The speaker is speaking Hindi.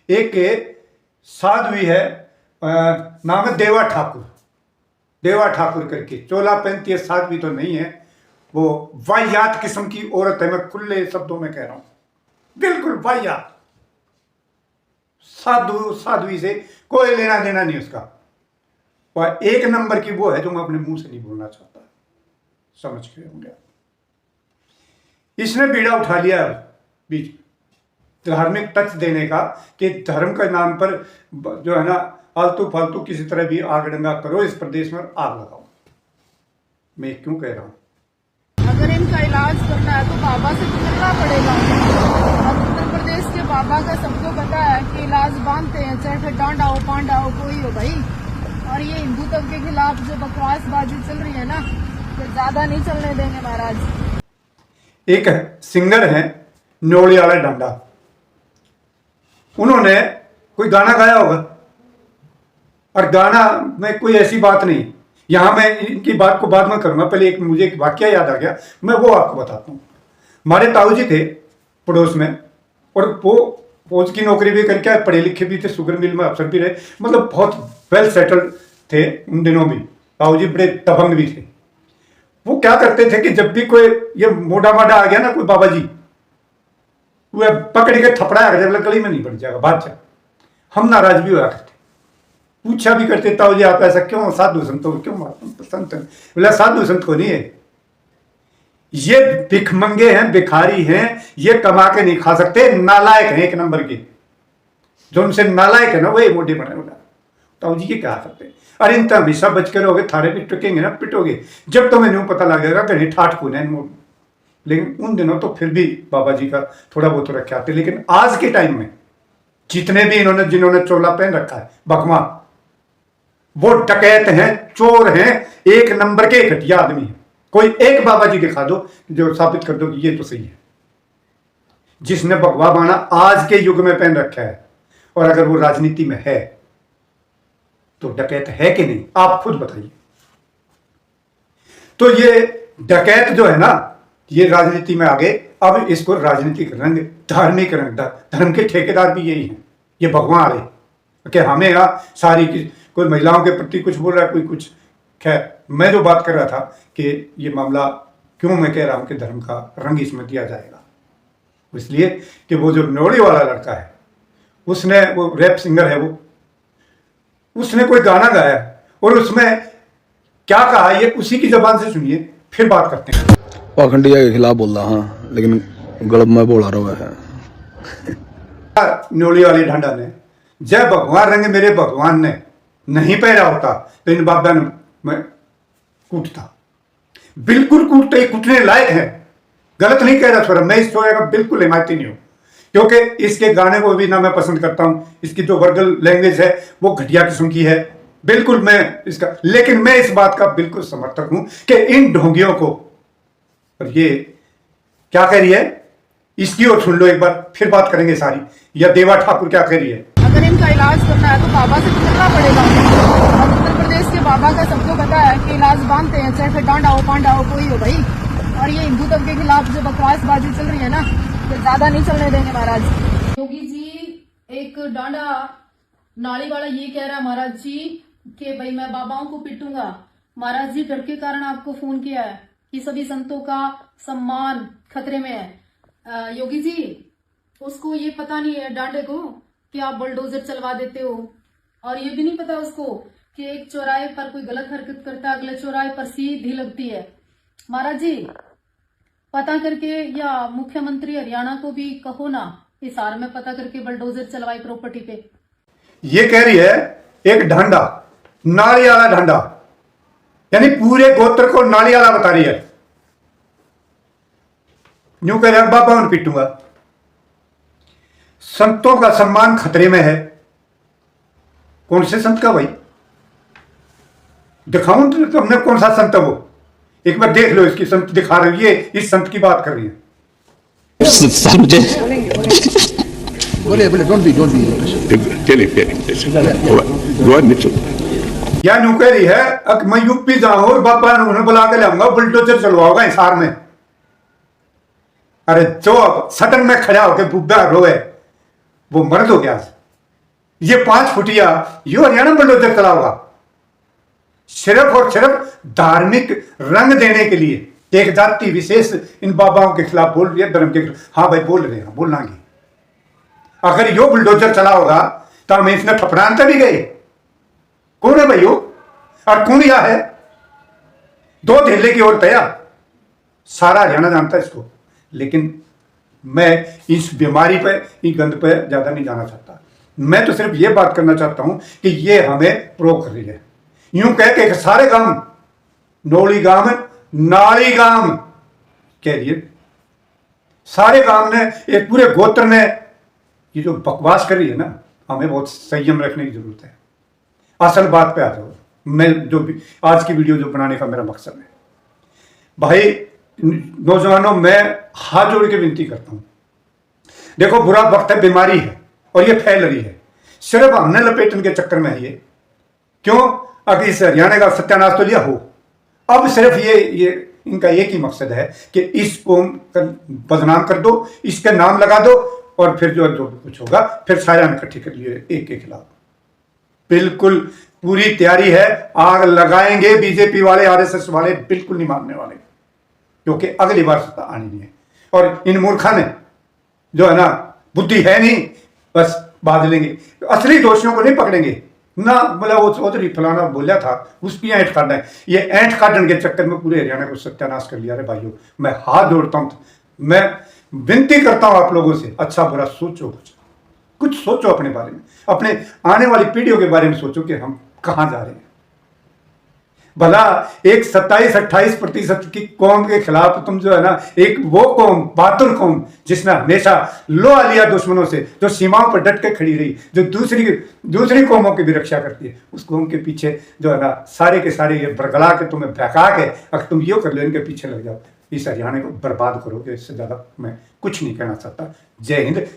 एक साध्वी है, नाम है देवा ठाकुर, देवा ठाकुर करके, चोला पहनती है, साध्वी तो नहीं है, वो वाहियात किस्म की औरत है। मैं खुले शब्दों में कह रहा हूं, बिल्कुल वाहियात। साध्वी से कोई लेना देना नहीं उसका। और एक नंबर की वो है जो मैं अपने मुंह से नहीं बोलना चाहता, समझ गए होंगे। इसने बीड़ा उठा लिया बीच धार्मिक टच देने का कि धर्म के नाम पर जो है ना आलतू फालतू किसी तरह भी आग डंगा करो, इस प्रदेश में आग लगाओ। मैं क्यों कह रहा हूं, अगर इनका इलाज करना है तो बाबा से करना पड़ेगा। और उत्तर प्रदेश के बाबा का सबको पता है कि इलाज बांधते हैं, चाहे फिर डांडा हो पांडा हो कोई हो भाई। और ये हिंदू तब के खिलाफ जो बकवासबाजी चल रही है ना, तो ज्यादा नहीं चलने देंगे महाराज। एक सिंगर है न्योली वाला डांडा, उन्होंने कोई गाना गाया होगा, और गाना में कोई ऐसी बात नहीं। यहां मैं इनकी बात को बाद में करूंगा, पहले मुझे एक वाक्य याद आ गया, मैं वो आपको बताता हूं। हमारे ताऊ जी थे पड़ोस में, और वो फौज की नौकरी भी करके पढ़े लिखे भी थे, शुगर मिल में अफसर भी रहे, मतलब बहुत वेल सेटल्ड थे उन दिनों भी। ताऊ जी बड़े दबंग भी थे। वो क्या करते थे कि जब भी कोई ये मोटा माडा आ गया ना कोई बाबा जी, वो पकड़ के थपड़ा जब गली में नहीं पड़ जाएगा बादशाह। हम नाराज भी हुआ करते, पूछा भी करते, ताऊ जी आप ऐसा क्यों, साधु संतों को क्यों संत? बोला साधु संत को नहीं है, ये भिखमंगे हैं, भिखारी हैं, ये कमा के नहीं खा सकते, नालायक हैं एक नंबर के। जो उनसे नालायक है ना वही मोटे बने। बोला ताऊ जी ये क्या करते, अरे इन हमेशा बच कर रहोगे, थारे भी टुकेंगे ना, पिटोगे, जब तुम्हें नहीं पता लगेगा कि ठाठ कौन है। लेकिन उन दिनों तो फिर भी बाबा जी का थोड़ा बहुत रखे आते। लेकिन आज के टाइम में जितने भी जिन्होंने चोला पहन रखा है बकमा, वो डकैत हैं, चोर हैं, एक नंबर के घटिया आदमी है। कोई एक बाबा जी दिखा दो जो साबित कर दो कि ये तो सही है, जिसने भगवा बाना आज के युग में पहन रखा है। और अगर वो राजनीति में है तो डकैत है कि नहीं, आप खुद बताइए। तो ये डकैत जो है ना, ये राजनीति में आगे, अब इसको राजनीतिक रंग, धार्मिक रंग, धर्म के ठेकेदार भी यही हैं, ये भगवान आ रहे कि हमें यहाँ सारी कोई महिलाओं के प्रति कुछ बोल रहा है, कोई कुछ। खैर मैं जो बात कर रहा था कि ये मामला क्यों मैं कह रहा हूं कि धर्म का रंग इसमें दिया जाएगा, इसलिए कि वो जो न्योली वाला लड़का है, उसने, वो रैप सिंगर है, वो उसने कोई गाना गाया और उसमें क्या कहा ये उसी की जबान से सुनिए, फिर बात करते हैं। पाखंडिया के खिलाफ बोल रहा हाँ, लेकिन गलब में बोला रहा है। न्योली वाली ढंडा ने, जय भगवान रंग मेरे भगवान ने नहीं पहरा होता तो इन बाबा ने मैं कूटता, बिल्कुल कूटते, कूटने लायक है। गलत नहीं कह रहा थोड़ा, मैं इस शोए का बिल्कुल हिमायती नहीं हूं, क्योंकि इसके गाने को भी ना मैं पसंद करता हूं, इसकी जो वर्गल लैंग्वेज है वो घटिया किस्म की है, बिल्कुल मैं इसका। लेकिन मैं इस बात का बिल्कुल समर्थक हूं कि इन ढोंगियों को, और ये क्या कह रही है इसकी ओर सुन लो एक बार, फिर बात करेंगे सारी। या देवा ठाकुर क्या कह रही है, अगर इनका इलाज करना है तो बाबा से करना पड़ेगा। और उत्तर प्रदेश के बाबा का सबको पता है कि इलाज बांधते हैं, चाहे फिर डांडा हो पांडा हो कोई हो भाई। और ये हिंदू तब के खिलाफ जो बकवासबाजी चल रही है ना, तो ज्यादा नहीं चलने देंगे महाराज। योगी जी एक डांडा नाली वाला ये कह रहा है महाराज जी कि भाई मैं बाबाओं को पीटूंगा। महाराज जी डर के कारण आपको फोन किया है कि सभी संतों का सम्मान खतरे में है। योगी जी उसको ये पता नहीं है डांडे को कि आप बुलडोजर चलवा देते हो, और ये भी नहीं पता उसको कि एक चौराहे पर कोई गलत हरकत करता है, अगले चौराहे पर सीधी लगती है। महाराज जी पता करके, या मुख्यमंत्री हरियाणा को भी कहो ना, हिसार में पता करके बुलडोजर चलवाई प्रॉपर्टी पे। ये कह रही है एक ढांडा, नाली वाला ढांडा, यानी पूरे गोत्र को नाली वाला बता रही है। न्यू कह रहा बाबा उन पीटूंगा। संतों का सम्मान खतरे में है। कौन से संत का भाई, दिखाऊं तो हमने कौन सा संत है वो, एक बार देख लो। इसकी संत दिखा रही है, इस संत की बात कर रही है। सर मुझे बोले डोंट बी या न्यू कह रही है मैं यूपी जाऊं और बाबा उन्हें बुला के लाऊंगा, बुलडोजर चलवाऊंगा हिसार में। अरे जो सदन में खड़ा होकर बुब्बा रोए वो मर्द हो गया। ये 5 फुटिया यो हरियाणा बुलडोजर चला होगा सिर्फ और सिर्फ धार्मिक रंग देने के लिए। एक जाति विशेष इन बाबाओं के खिलाफ बोल रही है, धर्म के खिलाफ। हाँ भाई बोल रहे हैं, बोलांगे। अगर यो बुलडोजर चला होगा तो हम इसने थपड़ाते भी गए। कौन है भाई यो और कौन यह है? 2 धेले की ओर तैयार, सारा हरियाणा जानता है इसको। लेकिन मैं इस बीमारी पे, इस गंद पे ज्यादा नहीं जाना चाहता। मैं तो सिर्फ ये बात करना चाहता हूं कि ये हमें प्रो कर रही है। यूं कह के सारे गांव, नोली गांव, नाली गांव कह दिए, सारे गांव ने, एक पूरे गोत्र ने ये जो बकवास कर रही है ना, हमें बहुत संयम रखने की जरूरत है। असल बात पे आ जाओ। मैं जो भी आज की वीडियो जो बनाने का मेरा मकसद है, भाई नौजवानों, मैं हाथ जोड़ के विनती करता हूं। देखो बुरा वक्त है, बीमारी है और ये फैल रही है। सिर्फ हमने लपेटने के चक्कर में है ये। क्यों? अगर इस हरियाणा का सत्यानाश तो लिया हो, अब सिर्फ ये इनका एक ही मकसद है कि इस कौम का बदनाम कर दो, इसका नाम लगा दो और फिर जो कुछ होगा फिर सारे इकट्ठी कर लिए एक के खिलाफ। बिल्कुल पूरी तैयारी है, आग लगाएंगे। बीजेपी वाले, आरएसएस वाले बिल्कुल नहीं मानने वाले, क्योंकि अगली बार सत्ता आनी नहीं है। और इन मूर्खा ने जो है ना, बुद्धि है नहीं, बस बांध लेंगे। असली दोषियों को नहीं पकड़ेंगे ना। बोला वो चौधरी फलाना बोला था, उसकी ऐंठ काटना है। ये ऐंठ काटने के चक्कर में पूरे हरियाणा को सत्यानाश कर लिया। रे भाइयों, मैं हाथ जोड़ता हूं, मैं विनती करता हूं आप लोगों से, अच्छा बुरा सोचो, कुछ सोचो अपने बारे में, अपने आने वाली पीढ़ियों के बारे में सोचो कि हम कहां जा रहे हैं। भला एक 27-28% की कौम के खिलाफ तुम जो है ना, एक वो कौम, बहादुर कौम जिसने हमेशा लोहा लिया दुश्मनों से, जो सीमाओं पर डट के खड़ी रही, जो दूसरी कौमों की भी रक्षा करती है, उस कौम के पीछे जो है ना, सारे के सारे ये बरगला के तुम्हें बहका के अगर तुम ये कर लो, इनके पीछे लग जाओ, इस हरियाणा को बर्बाद करोगे। इससे ज्यादा मैं कुछ नहीं कहना चाहता। जय हिंद।